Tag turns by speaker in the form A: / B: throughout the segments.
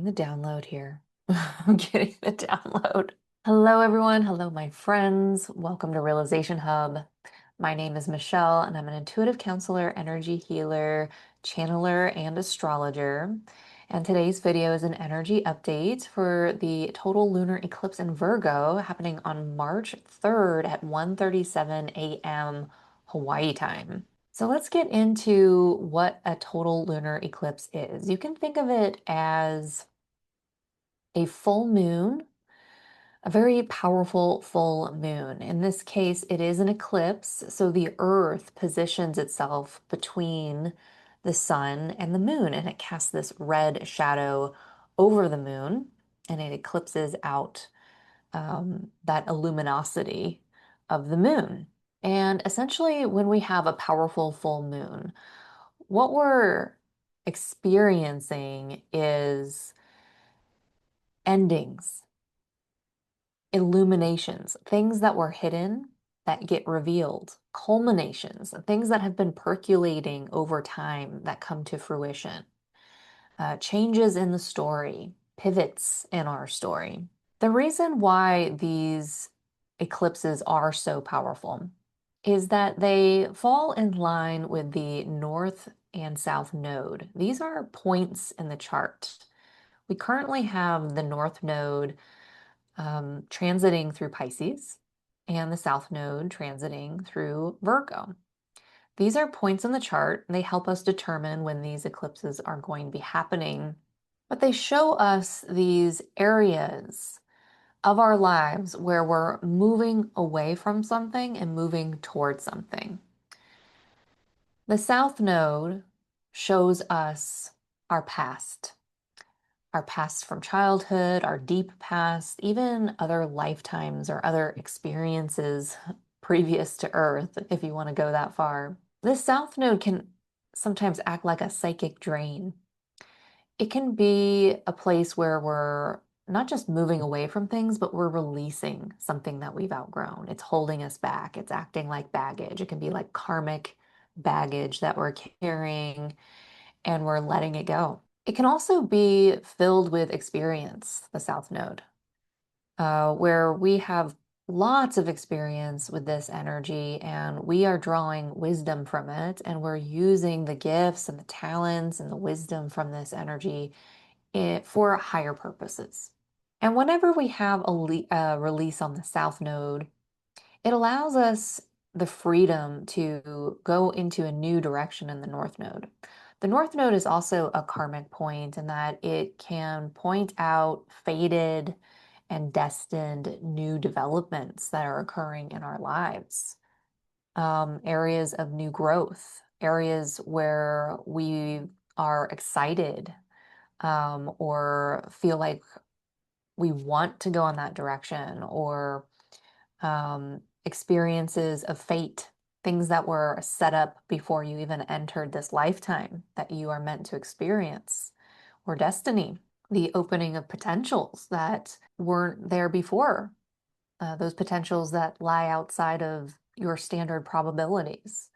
A: the download here. I'm getting the download. Hello, everyone. Hello, my friends. Welcome to Realization Hub. My name is Michelle, and I'm an intuitive counselor, energy healer, channeler, and astrologer. And today's video is an energy update for the total lunar eclipse in Virgo happening on March 3rd at 1:37 a.m. Hawaii time. So let's get into what a total lunar eclipse is. You can think of it as a full moon, a very powerful full moon. In this case, it is an eclipse, so the Earth positions itself between the sun and the moon, and it casts this red shadow over the moon, and it eclipses out that luminosity of the moon. And essentially, when we have a powerful full moon, what we're experiencing is endings, illuminations, things that were hidden that get revealed, culminations, things that have been percolating over time that come to fruition, changes in the story, pivots in our story. The reason why these eclipses are so powerful is that they fall in line with the North and South Node. These are points in the chart. We currently have the North Node transiting through Pisces and the South Node transiting through Virgo. These are points in the chart. They help us determine when these eclipses are going to be happening, but they show us these areas of our lives where we're moving away from something and moving towards something. The South Node shows us our past from childhood, our deep past, even other lifetimes or other experiences previous to Earth, if you want to go that far. This South Node can sometimes act like a psychic drain. It can be a place where we're not just moving away from things, but we're releasing something that we've outgrown. It's holding us back. It's acting like baggage. It can be like karmic baggage that we're carrying and we're letting it go. It can also be filled with experience, the South Node, where we have lots of experience with this energy and we are drawing wisdom from it and we're using the gifts and the talents and the wisdom from this energy for higher purposes. And whenever we have a release on the South Node, it allows us the freedom to go into a new direction in the North Node. The North Node is also a karmic point in that it can point out faded and destined new developments that are occurring in our lives, areas of new growth, areas where we are excited or feel like we want to go in that direction, or experiences of fate, things that were set up before you even entered this lifetime that you are meant to experience, or destiny, the opening of potentials that weren't there before, those potentials that lie outside of your standard probabilities,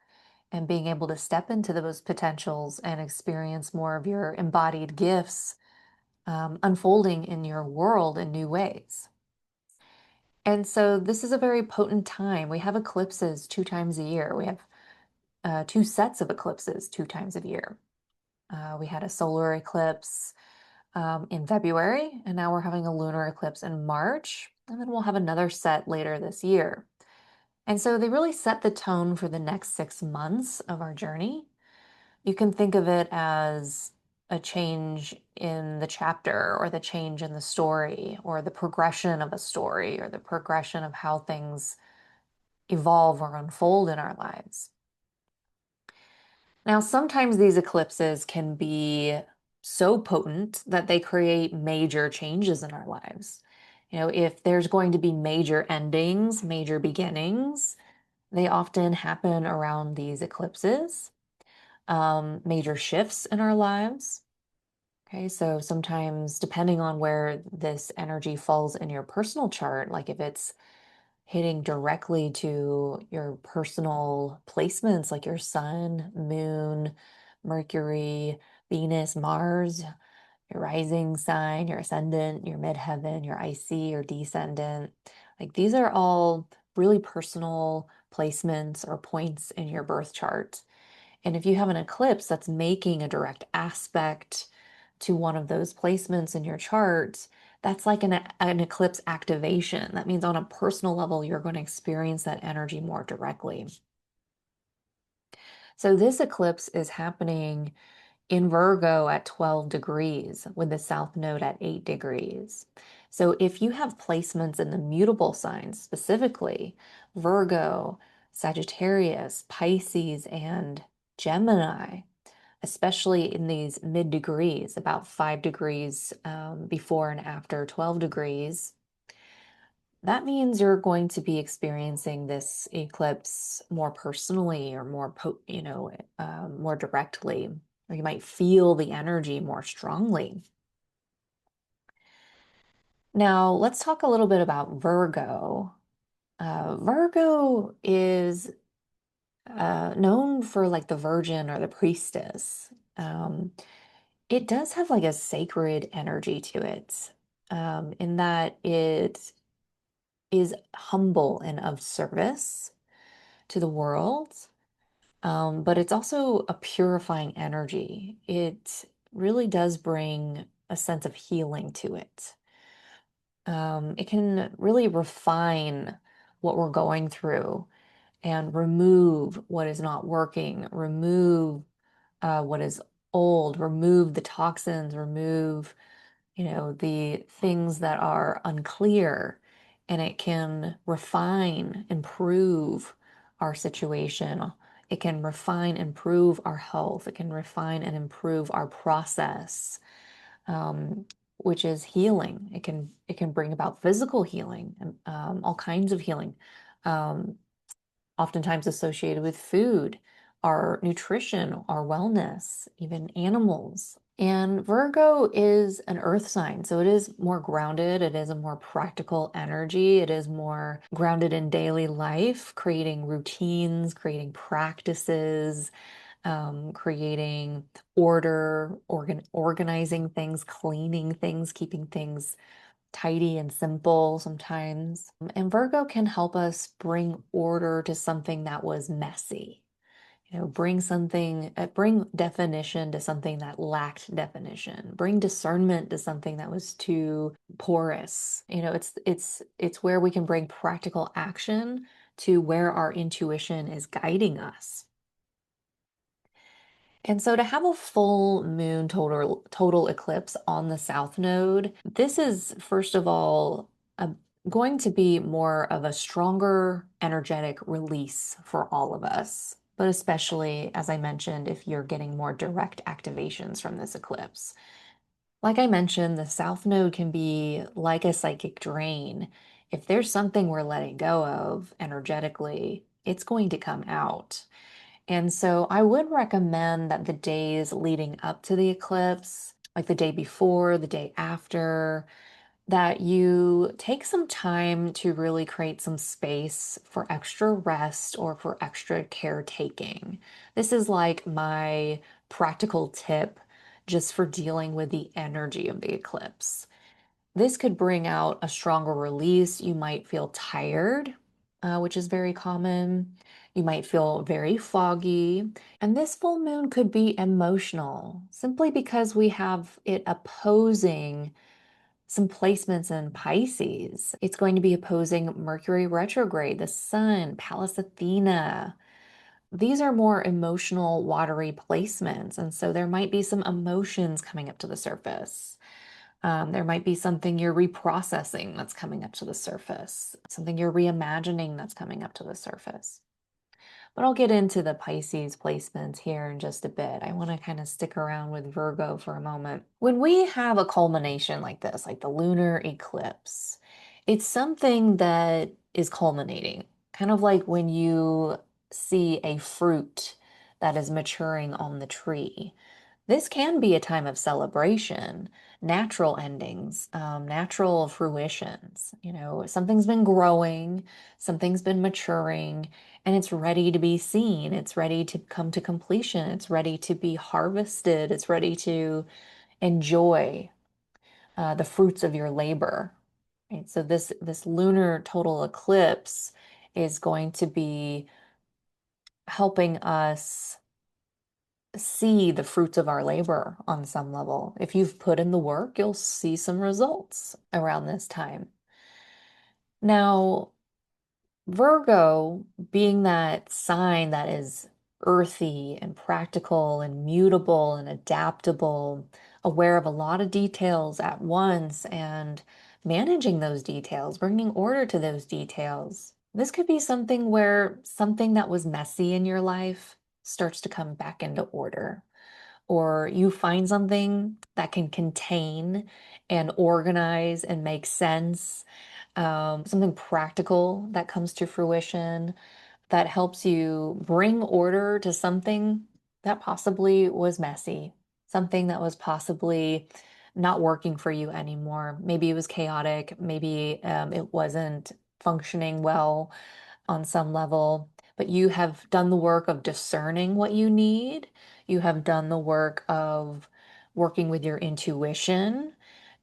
A: and being able to step into those potentials and experience more of your embodied gifts unfolding in your world in new ways. And so this is a very potent time. We have eclipses 2 times a year. We have two sets of eclipses 2 times a year. We had a solar eclipse in February, and now we're having a lunar eclipse in March, and then we'll have another set later this year. And so they really set the tone for the next 6 months of our journey. You can think of it as a change in the chapter, or the change in the story, or the progression of a story, or the progression of how things evolve or unfold in our lives. Now, sometimes these eclipses can be so potent that they create major changes in our lives. If there's going to be major endings, major beginnings, they often happen around these eclipses, major shifts in our lives. Okay, so sometimes depending on where this energy falls in your personal chart, like if it's hitting directly to your personal placements like your sun, moon, Mercury, Venus, Mars, your rising sign, your ascendant, your midheaven, your IC, your descendant. Like these are all really personal placements or points in your birth chart. And if you have an eclipse that's making a direct aspect to one of those placements in your chart, that's like an eclipse activation. That means on a personal level, you're going to experience that energy more directly. So this eclipse is happening in Virgo at 12 degrees with the south node at 8 degrees. So if you have placements in the mutable signs, specifically Virgo, Sagittarius, Pisces, and Gemini, especially in these mid degrees, about 5 degrees before and after 12 degrees, that means you're going to be experiencing this eclipse more personally or more, more directly, or you might feel the energy more strongly. Now, let's talk a little bit about Virgo. Virgo is known for like the virgin or the priestess. Um, it does have like a sacred energy to it, in that it is humble and of service to the world. But it's also a purifying energy. It really does bring a sense of healing to it. It can really refine what we're going through and remove what is not working, remove what is old, remove the toxins, remove, the things that are unclear, and it can refine, improve our situation. It can refine, improve our health. It can refine and improve our process, which is healing. It can bring about physical healing and all kinds of healing, um, oftentimes associated with food, our nutrition, our wellness, even animals. And Virgo is an earth sign, so it is more grounded. It is a more practical energy. It is more grounded in daily life, creating routines, creating practices, creating order, organizing things, cleaning things, keeping things tidy and simple sometimes. And Virgo can help us bring order to something that was messy. Bring definition to something that lacked definition. Bring discernment to something that was too porous. It's where we can bring practical action to where our intuition is guiding us. And so to have a full moon total eclipse on the south node, this is first of all a, going to be more of a stronger energetic release for all of us, but especially, as I mentioned, if you're getting more direct activations from this eclipse. Like I mentioned, the south node can be like a psychic drain. If there's something we're letting go of energetically, it's going to come out. And so I would recommend that the days leading up to the eclipse, like the day before, the day after, that you take some time to really create some space for extra rest or for extra caretaking. This is like my practical tip just for dealing with the energy of the eclipse. This could bring out a stronger release. You might feel tired, which is very common. You might feel very foggy. And this full moon could be emotional simply because we have it opposing some placements in Pisces. It's going to be opposing Mercury retrograde, the Sun, Pallas Athena. These are more emotional, watery placements. And so there might be some emotions coming up to the surface. There might be something you're reprocessing that's coming up to the surface, something you're reimagining that's coming up to the surface. But I'll get into the Pisces placements here in just a bit. I want to kind of stick around with Virgo for a moment. When we have a culmination like this, like the lunar eclipse, it's something that is culminating, kind of like when you see a fruit that is maturing on the tree. This can be a time of celebration, natural endings, natural fruitions. Something's been growing, something's been maturing, and it's ready to be seen. It's ready to come to completion. It's ready to be harvested. It's ready to, enjoy the fruits of your labor. Right? So this lunar total eclipse is going to be helping us see the fruits of our labor on some level. If you've put in the work, you'll see some results around this time. Now, Virgo, being that sign that is earthy and practical and mutable and adaptable, aware of a lot of details at once and managing those details, bringing order to those details. This could be something where something that was messy in your life starts to come back into order, or you find something that can contain and organize and make sense, something practical that comes to fruition that helps you bring order to something that possibly was messy, something that was possibly not working for you anymore. Maybe it was chaotic, maybe it wasn't functioning well on some level, but you have done the work of discerning what you need. You have done the work of working with your intuition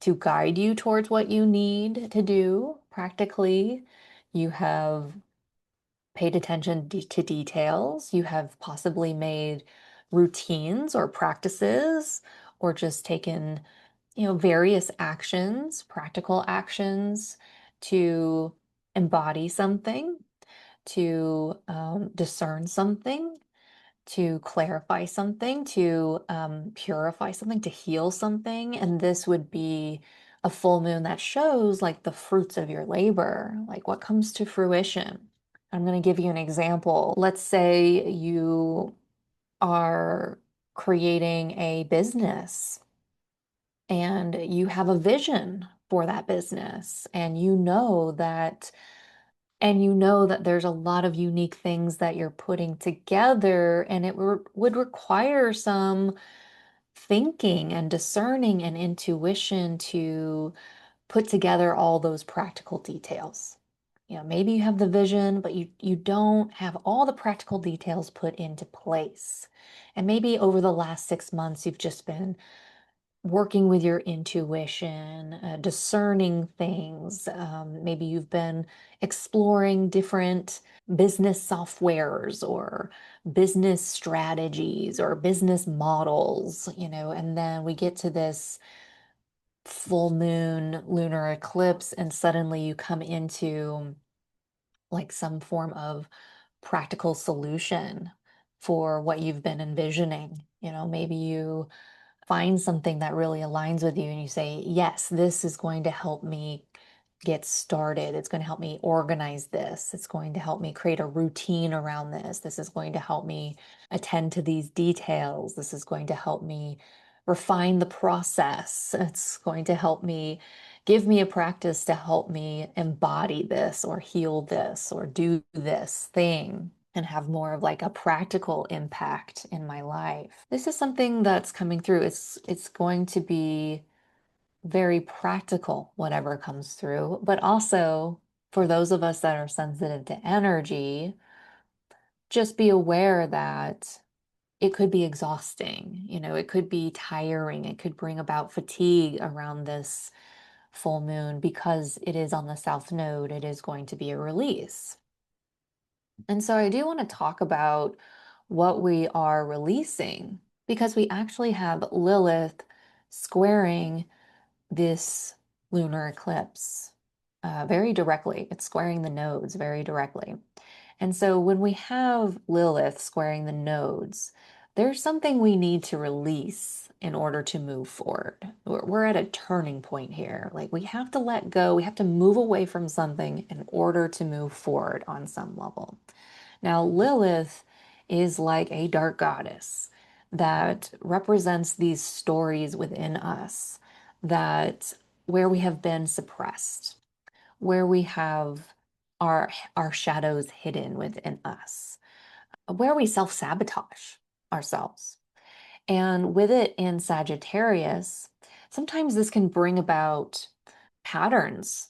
A: to guide you towards what you need to do practically. You have paid attention to details. You have possibly made routines or practices or just taken, various actions, practical actions to embody something, to discern something, to clarify something, to purify something, to heal something. And this would be a full moon that shows like the fruits of your labor, like what comes to fruition. I'm going to give you an example. Let's say you are creating a business and you have a vision for that business, and you know that there's a lot of unique things that you're putting together, and it would require some thinking and discerning and intuition to put together all those practical details. Maybe you have the vision, but you don't have all the practical details put into place. And maybe over the last 6 months, you've just been working with your intuition, discerning things. Maybe you've been exploring different business softwares or business strategies or business models, and then we get to this full moon lunar eclipse, and suddenly you come into like some form of practical solution for what you've been envisioning. Maybe you find something that really aligns with you and you say, yes, this is going to help me get started. It's going to help me organize this. It's going to help me create a routine around this. This is going to help me attend to these details. This is going to help me refine the process. It's going to help me give me a practice to help me embody this or heal this or do this thing and have more of like a practical impact in my life. This is something that's coming through. It's going to be very practical, whatever comes through, but also for those of us that are sensitive to energy, just be aware that it could be exhausting, it could be tiring, it could bring about fatigue around this full moon because it is on the south node, it is going to be a release. And so I do want to talk about what we are releasing because we actually have Lilith squaring this lunar eclipse very directly. It's squaring the nodes very directly. And so when we have Lilith squaring the nodes, there's something we need to release in order to move forward. We're at a turning point here. Like we have to let go, we have to move away from something in order to move forward on some level. Now, Lilith is like a dark goddess that represents these stories within us that where we have been suppressed, where we have our shadows hidden within us, where we self-sabotage ourselves. And with it in Sagittarius, sometimes this can bring about patterns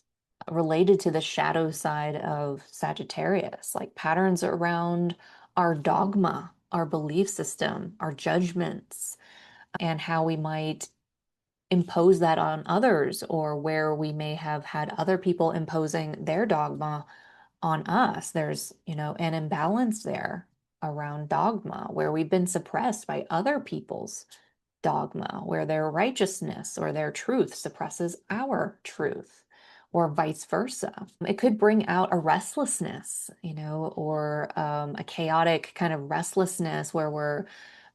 A: related to the shadow side of Sagittarius, like patterns around our dogma, our belief system, our judgments, and how we might impose that on others, or where we may have had other people imposing their dogma on us. There's, an imbalance there around dogma where we've been suppressed by other people's dogma, where their righteousness or their truth suppresses our truth, or vice versa. It could bring out a restlessness, or a chaotic kind of restlessness where we're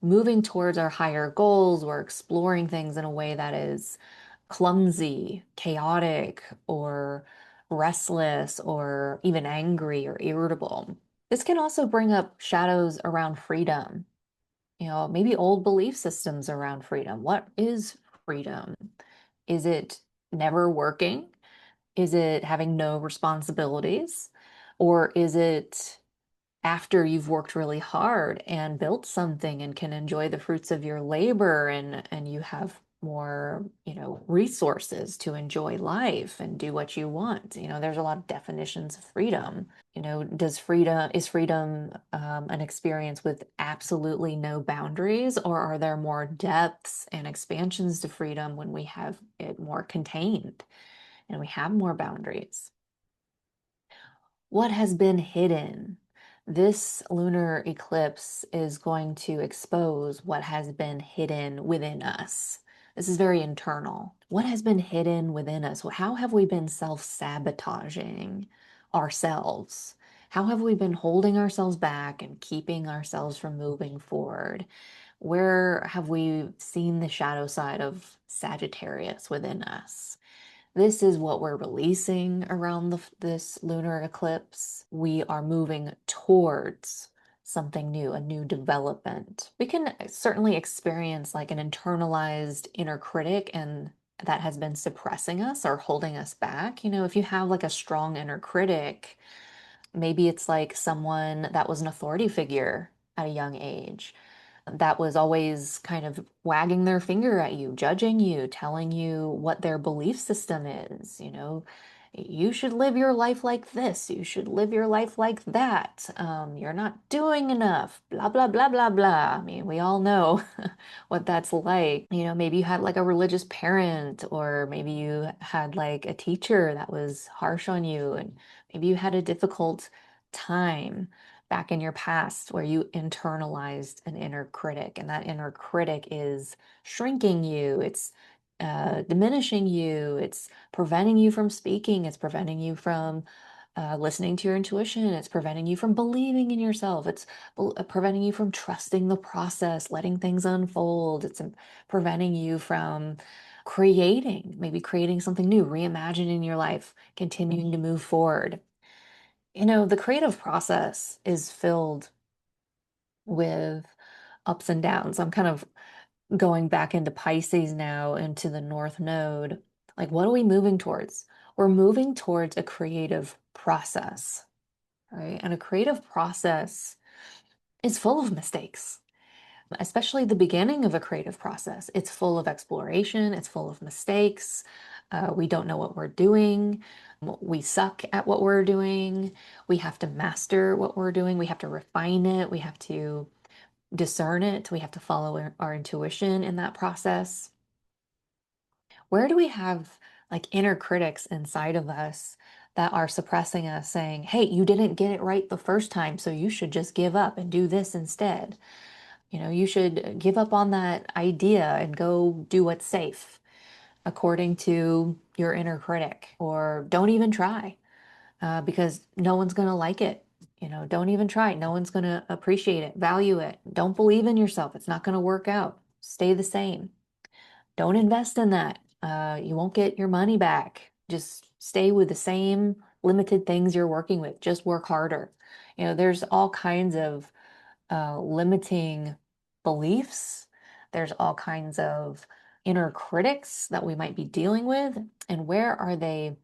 A: moving towards our higher goals. We're exploring things in a way that is clumsy, chaotic, or restless, or even angry or irritable. This can also bring up shadows around freedom, maybe old belief systems around freedom. What is freedom? Is it never working? Is it having no responsibilities? Or is it after you've worked really hard and built something and can enjoy the fruits of your labor, and you have more, resources to enjoy life and do what you want? There's a lot of definitions of freedom. Is freedom an experience with absolutely no boundaries, or are there more depths and expansions to freedom when we have it more contained and we have more boundaries? What has been hidden? This lunar eclipse is going to expose what has been hidden within us. This is very internal. What has been hidden within us? How have we been self-sabotaging ourselves? How have we been holding ourselves back and keeping ourselves from moving forward? Where have we seen the shadow side of Sagittarius within us? This is what we're releasing around this lunar eclipse. We are moving towards something new, a new development. We can certainly experience like an internalized inner critic, and that has been suppressing us or holding us back. If you have like a strong inner critic, maybe it's like someone that was an authority figure at a young age that was always kind of wagging their finger at you, judging you, telling you what their belief system is. You should live your life like this. You should live your life like that. You're not doing enough. Blah, blah, blah, blah, blah. I mean, we all know what that's like. Maybe you had like a religious parent, or maybe you had like a teacher that was harsh on you, and maybe you had a difficult time back in your past where you internalized an inner critic, and that inner critic is shrinking you. It's diminishing you. It's preventing you from speaking. It's preventing you from listening to your intuition. It's preventing you from believing in yourself. It's preventing you from trusting the process, letting things unfold. It's preventing you from maybe creating something new, reimagining your life, continuing to move forward. The creative process is filled with ups and downs. I'm kind of going back into Pisces now, into the North Node. Like, what are we moving towards? We're moving towards a creative process, right? And a creative process is full of mistakes, especially the beginning of a creative process. It's full of exploration, it's full of mistakes. We don't know what we're doing. We suck at what we're doing. We have to master what we're doing. We have to refine it. We have to discern it. We have to follow our intuition in that process. Where do we have like inner critics inside of us that are suppressing us, saying, hey, you didn't get it right the first time, so you should just give up and do this instead? You should give up on that idea and go do what's safe, according to your inner critic, or don't even try because no one's going to like it. Don't even try. No one's going to appreciate it, value it. Don't believe in yourself. It's not going to work out. Stay the same. Don't invest in that. You won't get your money back. Just stay with the same limited things you're working with. Just work harder. There's all kinds of limiting beliefs. There's all kinds of inner critics that we might be dealing with. And where are they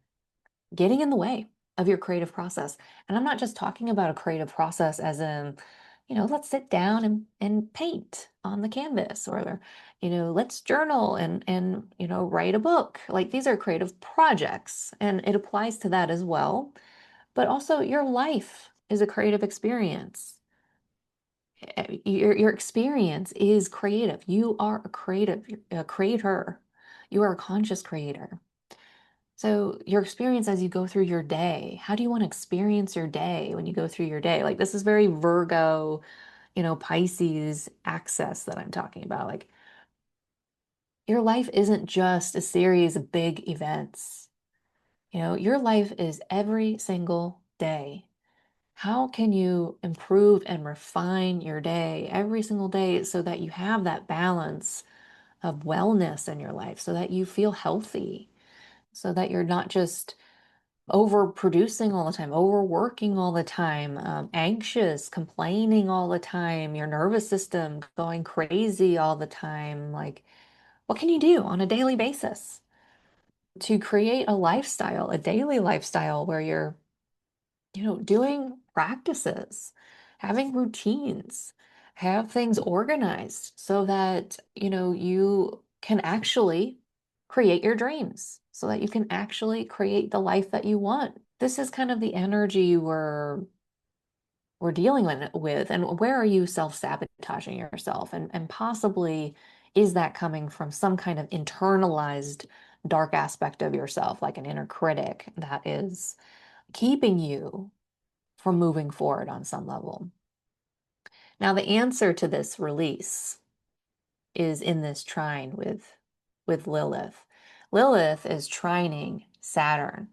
A: getting in the way of your creative process? And I'm not just talking about a creative process as in, let's sit down and paint on the canvas, or, let's journal and, write a book. Like, these are creative projects, and it applies to that as well. But also, your life is a creative experience. Your experience is creative. You are a creative, a creator. You are a conscious creator. So your experience as you go through your day, how do you want to experience your day when you go through your day? Like this is very Virgo, Pisces access that I'm talking about. Like your life isn't just a series of big events. Your life is every single day. How can you improve and refine your day every single day so that you have that balance of wellness in your life, so that you feel healthy, so that you're not just overproducing all the time, overworking all the time, anxious, complaining all the time, your nervous system going crazy all the time? Like, what can you do on a daily basis to create a lifestyle, a daily lifestyle where you're, doing practices, having routines, have things organized so that, you can actually create your dreams, so that you can actually create the life that you want. This is kind of the energy we're dealing with. And where are you self-sabotaging yourself? And possibly is that coming from some kind of internalized dark aspect of yourself, like an inner critic that is keeping you from moving forward on some level? Now, the answer to this release is in this trine with Lilith. Lilith is trining Saturn,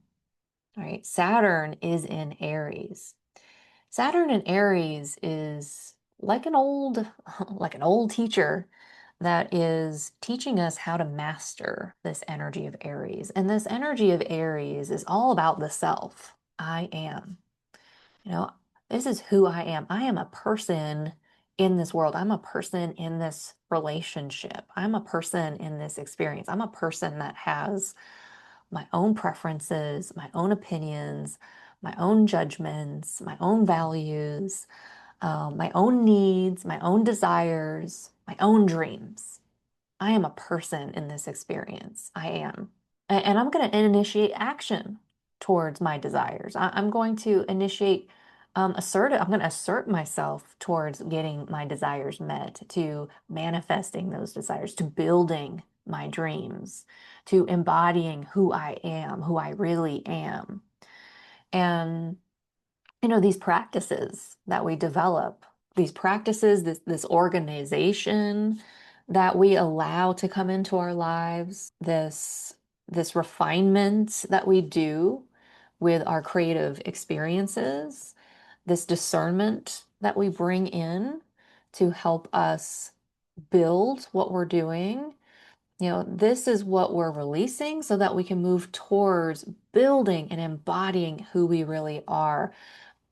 A: right? Saturn is in Aries. Saturn in Aries is like an old like an old teacher that is teaching us how to master this energy of Aries. And this energy of Aries is all about the self. I am. You know, this is who I am. I am a person in this world. I'm a person in this relationship. I'm a person in this experience. I'm a person that has my own preferences, my own opinions, my own judgments, my own values, my own needs, my own desires, my own dreams. I am a person in this experience. I am. And I'm going to initiate action towards my desires. I'm going to initiate I'm going to assert myself towards getting my desires met, to manifesting those desires, to building my dreams, to embodying who I am, who I really am. And these practices that we develop, these practices, this organization that we allow to come into our lives, this refinement that we do with our creative experiences, this discernment that we bring in to help us build what we're doing. This is what we're releasing so that we can move towards building and embodying who we really are,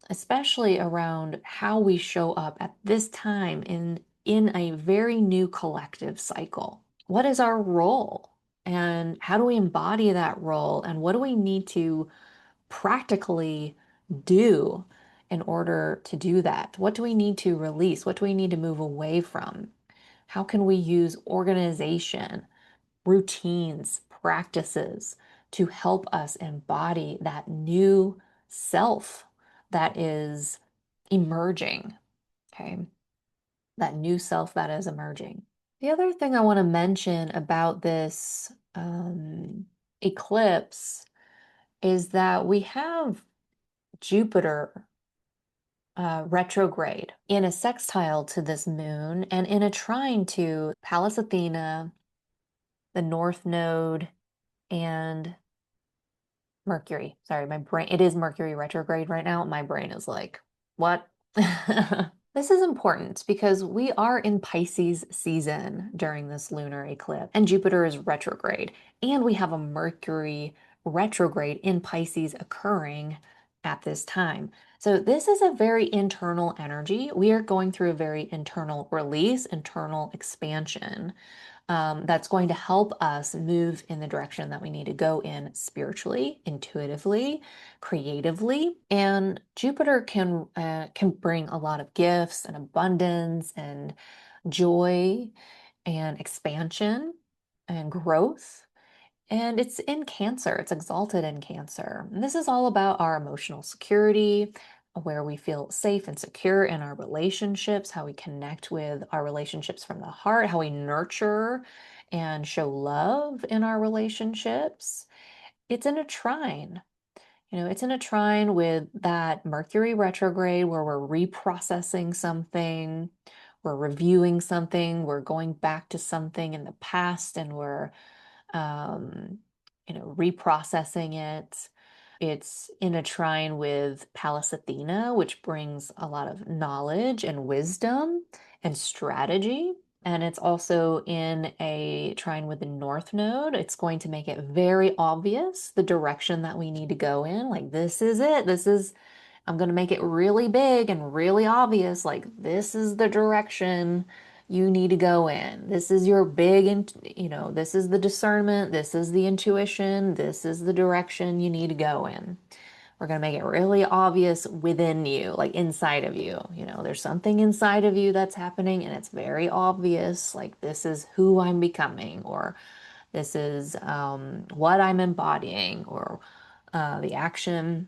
A: especially around how we show up at this time in a very new collective cycle. What is our role? And how do we embody that role? And what do we need to practically do in order to do that? What do we need to release? What do we need to move away from? How can we use organization, routines, practices to help us embody that new self that is emerging? Okay. That new self that is emerging. The other thing I want to mention about this eclipse is that we have Jupiter retrograde in a sextile to this moon and in a trine to Pallas Athena, the North Node, and Mercury. Sorry, my brain, it is Mercury retrograde right now. My brain is like, what? This is important because we are in Pisces season during this lunar eclipse, and Jupiter is retrograde, and we have a Mercury retrograde in Pisces occurring at this time. So this is a very internal energy. We are going through a very internal release, internal expansion, that's going to help us move in the direction that we need to go in spiritually, intuitively, creatively. And Jupiter can bring a lot of gifts and abundance and joy and expansion and growth. And it's in Cancer, it's exalted in Cancer. And this is all about our emotional security, where we feel safe and secure in our relationships, how we connect with our relationships from the heart, how we nurture and show love in our relationships, it's in a trine. It's in a trine with that Mercury retrograde where we're reprocessing something, we're reviewing something, we're going back to something in the past and we're, um, reprocessing it. It's in a trine with Pallas Athena, which brings a lot of knowledge and wisdom and strategy. And it's also in a trine with the North Node. It's going to make it very obvious the direction that we need to go in. Like, this is it. I'm going to make it really big and really obvious. Like, this is the direction you need to go in. This is your big, this is the discernment. This is the intuition. This is the direction you need to go in. We're going to make it really obvious within you, like inside of you. There's something inside of you that's happening and it's very obvious. Like, this is who I'm becoming, or this is what I'm embodying, or the action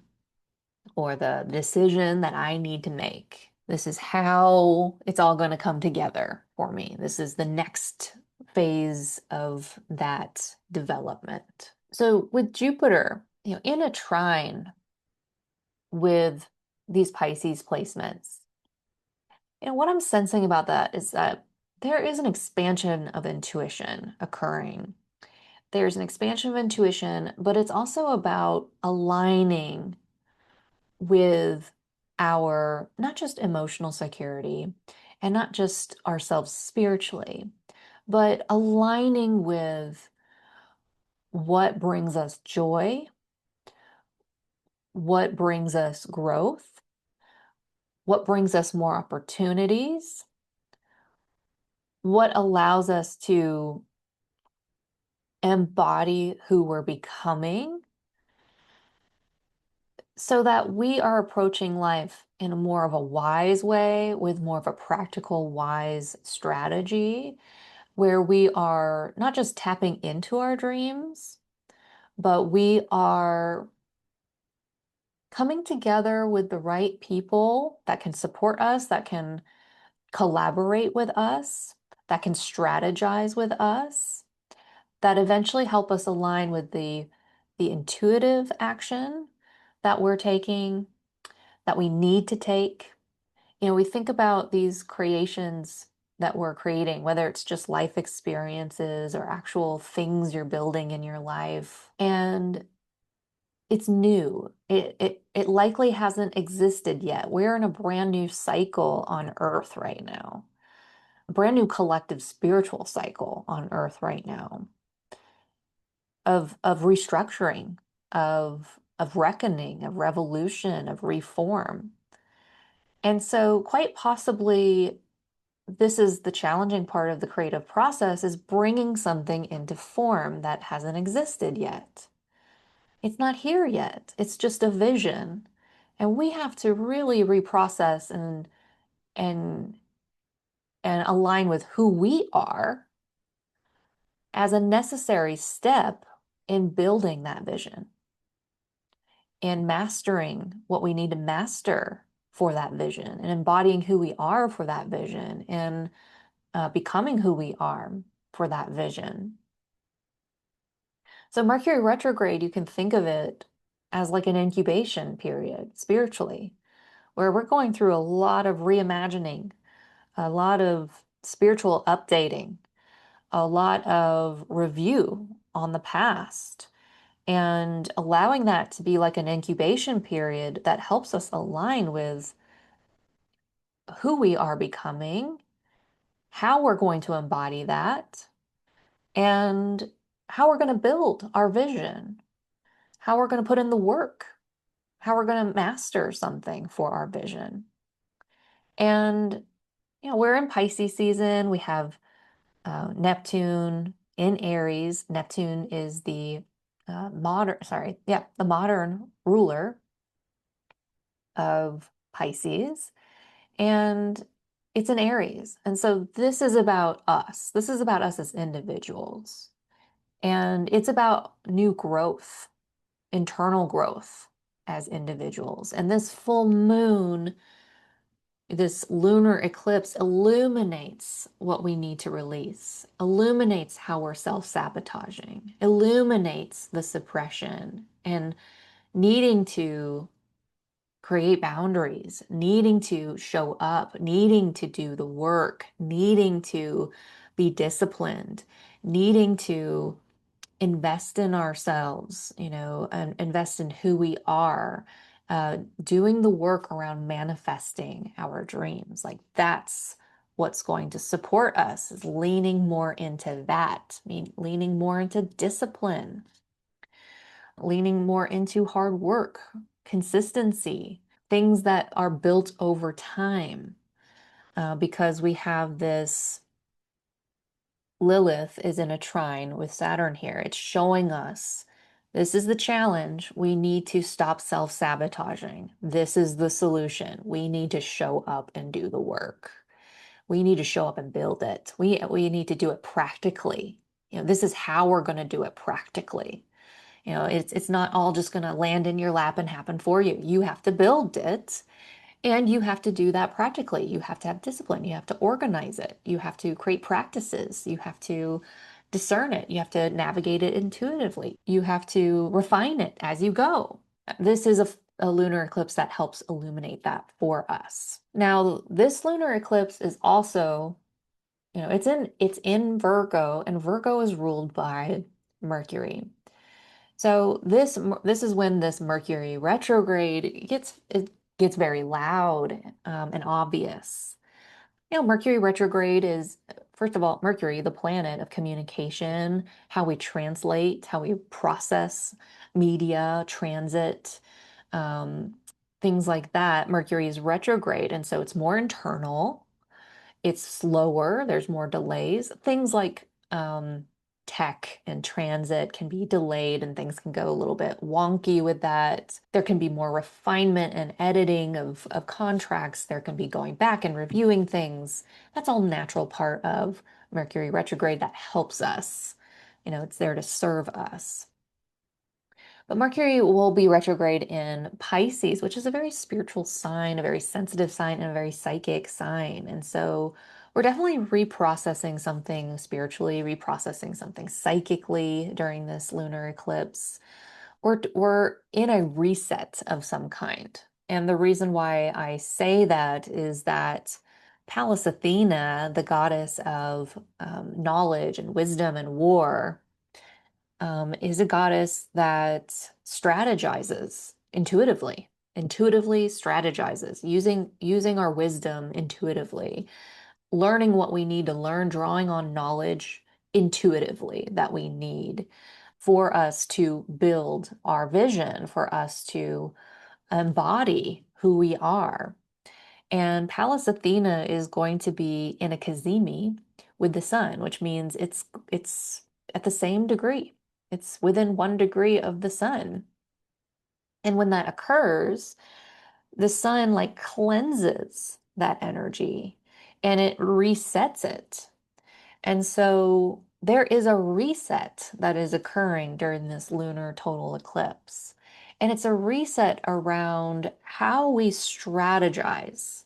A: or the decision that I need to make. This is how it's all going to come together for me. This is the next phase of that development. So with Jupiter, in a trine with these Pisces placements, what I'm sensing about that is that there is an expansion of intuition occurring. There's an expansion of intuition, but it's also about aligning with our not just emotional security and not just ourselves spiritually, but aligning with what brings us joy, what brings us growth, what brings us more opportunities, what allows us to embody who we're becoming so that we are approaching life in a more of a wise way with more of a practical, wise strategy where we are not just tapping into our dreams, but we are coming together with the right people that can support us, that can collaborate with us, that can strategize with us, that eventually help us align with the intuitive action that we're taking, that we need to take. We think about these creations that we're creating, whether it's just life experiences or actual things you're building in your life, and it's new. It likely hasn't existed yet. We're in a brand new cycle on Earth right now, a brand new collective spiritual cycle on Earth right now of restructuring, of reckoning, of revolution, of reform. And so quite possibly this is the challenging part of the creative process, is bringing something into form that hasn't existed yet. It's not here yet. It's just a vision. And we have to really reprocess and and align with who we are as a necessary step in building that vision and mastering what we need to master for that vision and embodying who we are for that vision and becoming who we are for that vision. So Mercury retrograde, you can think of it as like an incubation period spiritually, where we're going through a lot of reimagining, a lot of spiritual updating, a lot of review on the past, and allowing that to be like an incubation period that helps us align with who we are becoming, how we're going to embody that, and how we're going to build our vision, how we're going to put in the work, how we're going to master something for our vision. And, we're in Pisces season. We have Neptune in Aries. Neptune is the the modern ruler of Pisces. And it's in Aries. And so this is about us. This is about us as individuals. And it's about new growth, internal growth as individuals. And this full moon This lunar eclipse illuminates what we need to release, illuminates how we're self-sabotaging, illuminates the suppression and needing to create boundaries, needing to show up, needing to do the work, needing to be disciplined, needing to invest in ourselves, and invest in who we are, doing the work around manifesting our dreams. Like that's what's going to support us is leaning more into that. I mean, leaning more into discipline, leaning more into hard work, consistency, things that are built over time, because we have this Lilith is in a trine with Saturn here. It's showing us this is the challenge. We need to stop self-sabotaging. This is the solution. We need to show up and do the work. We need to show up and build it. We need to do it practically. This is how we're going to do it practically. It's not all just going to land in your lap and happen for you. You have to build it. And you have to do that practically. You have to have discipline. You have to organize it. You have to create practices. You have to discern it. You have to navigate it intuitively. You have to refine it as you go. This is a lunar eclipse that helps illuminate that for us. Now, this lunar eclipse is also, it's in Virgo, and Virgo is ruled by Mercury. So this is when this Mercury retrograde gets very loud, and obvious. Mercury retrograde is, first of all, Mercury, the planet of communication, how we translate, how we process media, transit, um, things like that. Mercury is retrograde, and so it's more internal. It's slower. There's more delays. Things like tech and transit can be delayed and things can go a little bit wonky with that. There can be more refinement and editing of contracts. There can be going back and reviewing things. That's all natural part of Mercury retrograde that helps us. It's there to serve us. But Mercury will be retrograde in Pisces, which is a very spiritual sign, a very sensitive sign, and a very psychic sign. And so we're definitely reprocessing something spiritually, reprocessing something psychically during this lunar eclipse. We're in a reset of some kind. And the reason why I say that is that Pallas Athena, the goddess of knowledge and wisdom and war, is a goddess that strategizes intuitively strategizes, using our wisdom intuitively, learning what we need to learn, drawing on knowledge intuitively that we need for us to build our vision, for us to embody who we are. And Pallas Athena is going to be in a cazimi with the sun, which means it's at the same degree. It's within 1 degree of the sun. And when that occurs, the sun like cleanses that energy and it resets it. And so there is a reset that is occurring during this lunar total eclipse. And it's a reset around how we strategize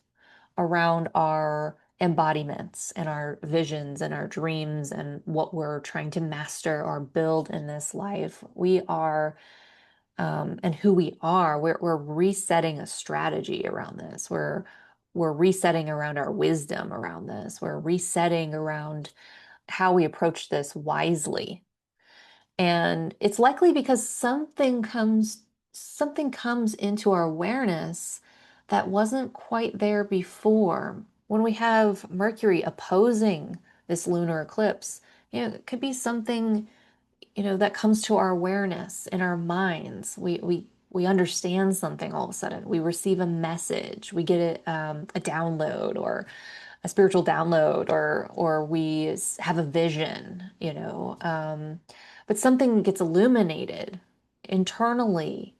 A: around our embodiments and our visions and our dreams and what we're trying to master or build in this life. We are, and who we are, we're resetting a strategy around this. We're resetting around our wisdom around this. We're resetting around how we approach this wisely. And it's likely because something comes into our awareness that wasn't quite there before. When we have Mercury opposing this lunar eclipse, it could be something, that comes to our awareness in our minds. We understand something all of a sudden. We receive a message. We get a download or a spiritual download, or we have a vision. But something gets illuminated internally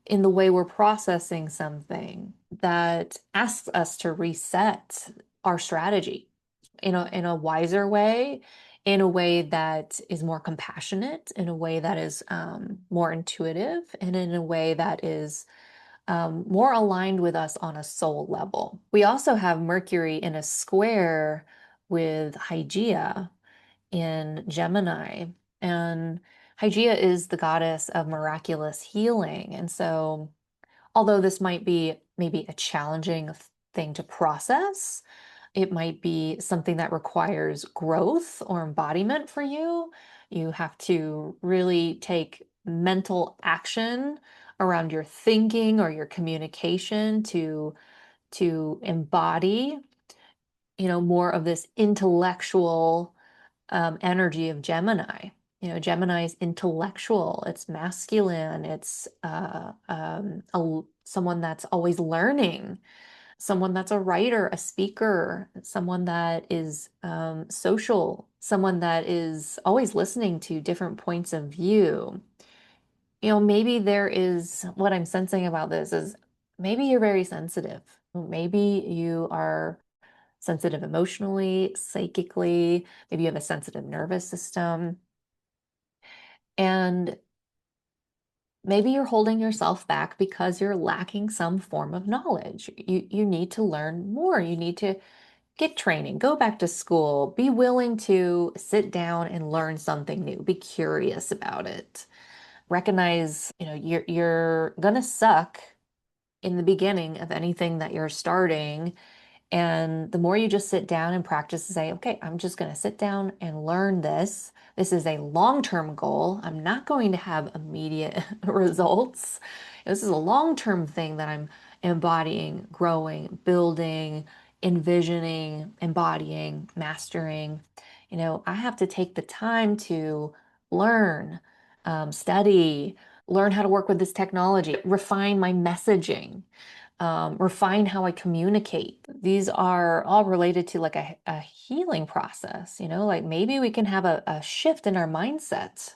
A: in the way we're processing something that asks us to reset our strategy in a wiser way, in a way that is more compassionate, in a way that is more intuitive, and in a way that is more aligned with us on a soul level. We also have Mercury in a square with Hygeia in Gemini. And Hygeia is the goddess of miraculous healing. And so, although this might be maybe a challenging thing to process, it might be something that requires growth or embodiment for you. You have to really take mental action around your thinking or your communication to embody, more of this intellectual energy of Gemini. Gemini is intellectual, it's masculine, it's someone that's always learning, someone that's a writer, a speaker, someone that is social, someone that is always listening to different points of view. Maybe there is what I'm sensing about this is maybe you're very sensitive. Maybe you are sensitive emotionally, psychically, maybe you have a sensitive nervous system. And maybe you're holding yourself back because you're lacking some form of knowledge. You need to learn more. You need to get training, go back to school, be willing to sit down and learn something new, be curious about it. Recognize, you're gonna suck in the beginning of anything that you're starting. And the more you just sit down and practice to say, okay, I'm just going to sit down and learn this. This is a long-term goal. I'm not going to have immediate results. This is a long-term thing that I'm embodying, growing, building, envisioning, embodying, mastering. I have to take the time to learn, study, learn how to work with this technology, refine my messaging, refine how I communicate. These are all related to like a healing process, like maybe we can have a shift in our mindset,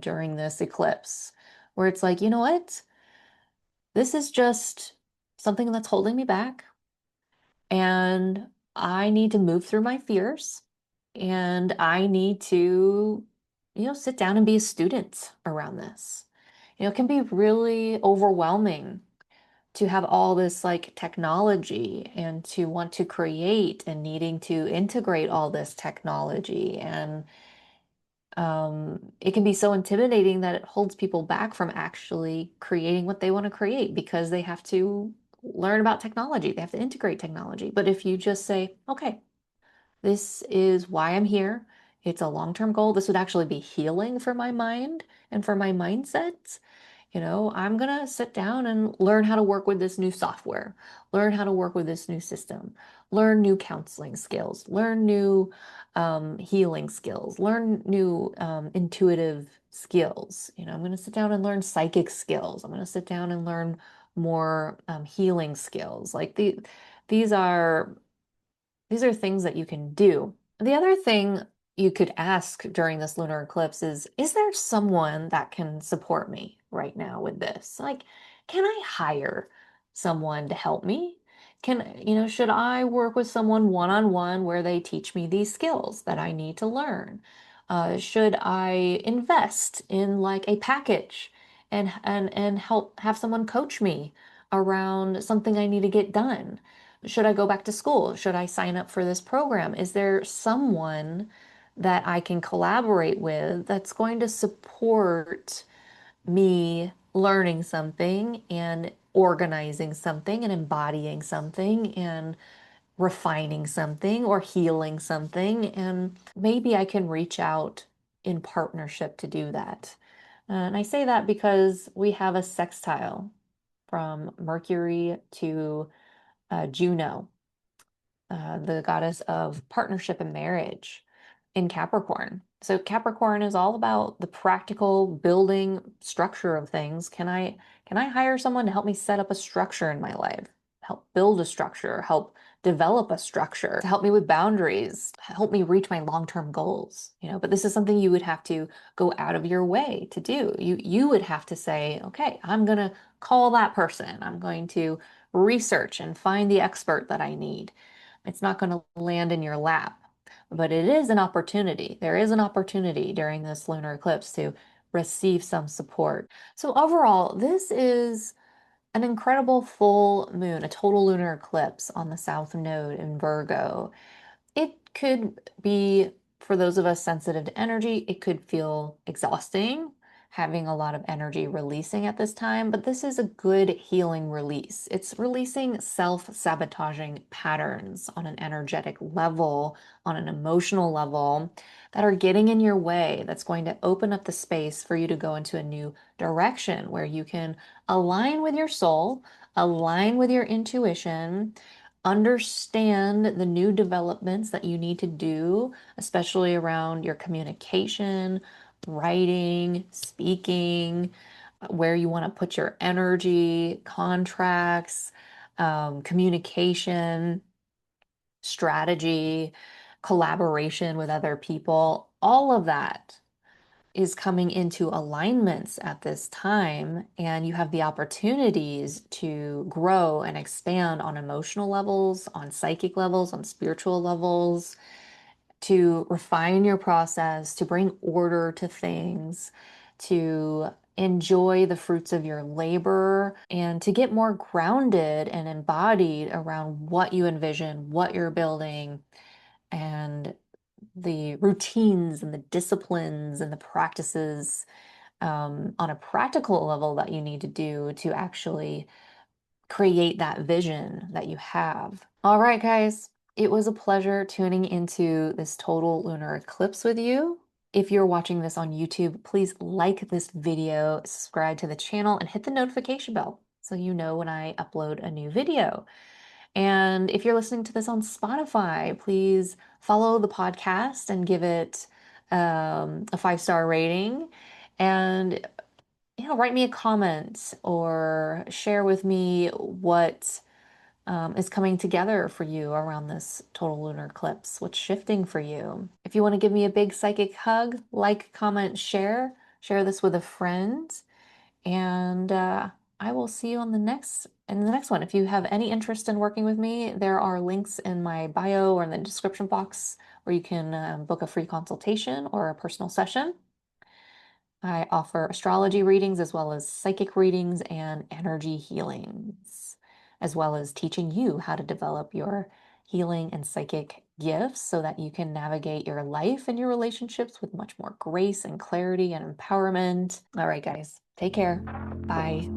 A: during this eclipse, where it's like, you know what? This is just something that's holding me back, and I need to move through my fears, and I need to, sit down and be a student around this. It can be really overwhelming to have all this like technology and to want to create and needing to integrate all this technology. And it can be so intimidating that it holds people back from actually creating what they want to create because they have to learn about technology, they have to integrate technology. But if you just say, okay, this is why I'm here. It's a long-term goal. This would actually be healing for my mind and for my mindset. I'm gonna sit down and learn how to work with this new software, learn how to work with this new system, learn new counseling skills, learn new healing skills, learn new intuitive skills. I'm gonna sit down and learn psychic skills. I'm gonna sit down and learn more healing skills. These are these are things that you can do. The other thing you could ask during this lunar eclipse is there someone that can support me right now with this? Like, can I hire someone to help me? Should I work with someone one-on-one where they teach me these skills that I need to learn? Should I invest in like a package and help have someone coach me around something I need to get done? Should I go back to school? Should I sign up for this program? Is there someone that I can collaborate with that's going to support me learning something and organizing something and embodying something and refining something or healing something? And maybe I can reach out in partnership to do that. And I say that because we have a sextile from Mercury to Juno, the goddess of partnership and marriage in Capricorn. So Capricorn is all about the practical building structure of things. Can I hire someone to help me set up a structure in my life? Help build a structure, help develop a structure, to help me with boundaries, help me reach my long-term goals, but this is something you would have to go out of your way to do. You would have to say, okay, I'm gonna call that person. I'm going to research and find the expert that I need. It's not going to land in your lap, but it is an opportunity. There is an opportunity during this lunar eclipse to receive some support. So overall, this is an incredible full moon, a total lunar eclipse on the south node in Virgo. It could be, for those of us sensitive to energy, it could feel exhausting, having a lot of energy releasing at this time, but this is a good healing release. It's releasing self-sabotaging patterns on an energetic level, on an emotional level, that are getting in your way, that's going to open up the space for you to go into a new direction where you can align with your soul, align with your intuition, understand the new developments that you need to do, especially around your communication, writing, speaking, where you want to put your energy, contracts, communication, strategy, collaboration with other people. All of that is coming into alignments at this time, and you have the opportunities to grow and expand on emotional levels, on psychic levels, on spiritual levels, to refine your process, to bring order to things, to enjoy the fruits of your labor, and to get more grounded and embodied around what you envision, what you're building, and the routines and the disciplines and the practices on a practical level that you need to do to actually create that vision that you have. All right, guys, it was a pleasure tuning into this total lunar eclipse with you. If you're watching this on YouTube, please like this video, subscribe to the channel, and hit the notification bell so you know when I upload a new video. And if you're listening to this on Spotify, please follow the podcast and give it a 5-star rating. And write me a comment or share with me what is coming together for you around this total lunar eclipse. What's shifting for you? If you want to give me a big psychic hug, like, comment, share this with a friend. And I will see you on the next one. If you have any interest in working with me, there are links in my bio or in the description box where you can book a free consultation or a personal session. I offer astrology readings as well as psychic readings and energy healings, as well as teaching you how to develop your healing and psychic gifts so that you can navigate your life and your relationships with much more grace and clarity and empowerment. All right, guys, take care. Bye.